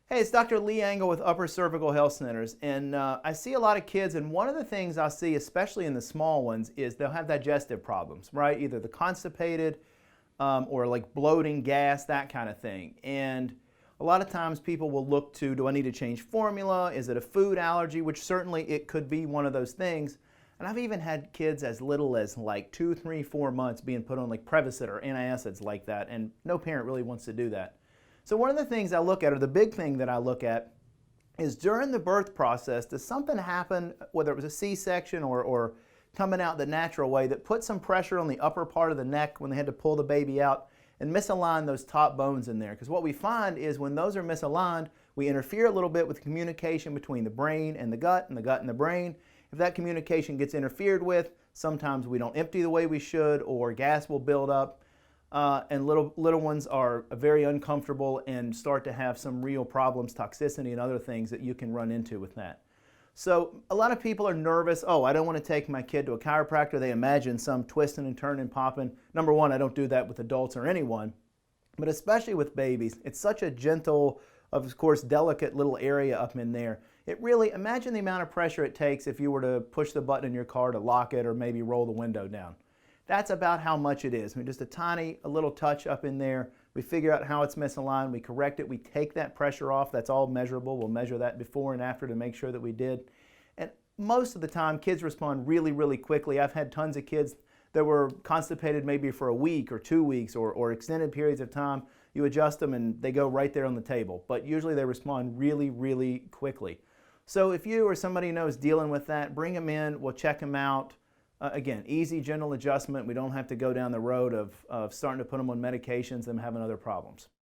Hey, it's Dr. Lee Angle with Upper Cervical Health Centers, and I see a lot of kids, and one of the things I see, especially in the small ones, is they'll have digestive problems, right? Either the constipated or like bloating, gas, that kind of thing. And a lot of times people will look to, do I need to change formula? Is it a food allergy? Which certainly it could be one of those things. And I've even had kids as little as like 2, 3, 4 months being put on like Prevacid or antacids like that, and no parent really wants to do that. So one of the things I look at, or the big thing that I look at, is during the birth process, does something happen, whether it was a C-section or coming out the natural way, that put some pressure on the upper part of the neck when they had to pull the baby out and misalign those top bones in there? Because what we find is when those are misaligned, we interfere a little bit with communication between the brain and the gut and the brain. If that communication gets interfered with, sometimes we don't empty the way we should, or gas will build up. And little ones are very uncomfortable and start to have some real problems, toxicity and other things that you can run into with that. So a lot of people are nervous. Oh, I don't want to take my kid to a chiropractor. They imagine some twisting and turning, popping. Number one, I don't do that with adults or anyone, but especially with babies. It's such a gentle, of course, delicate little area up in there. It really, imagine the amount of pressure it takes if you were to push the button in your car to lock it or maybe roll the window down. That's about how much it is. I mean, just a little touch up in there. We figure out how it's misaligned. We correct it. We take that pressure off. That's all measurable. We'll measure that before and after to make sure that we did. And most of the time, kids respond really, really quickly. I've had tons of kids that were constipated maybe for a week or 2 weeks or extended periods of time. You adjust them and they go right there on the table. But usually they respond really, really quickly. So if you or somebody you know is dealing with that, bring them in. We'll check them out. Again, easy, gentle adjustment. We don't have to go down the road of starting to put them on medications and having other problems.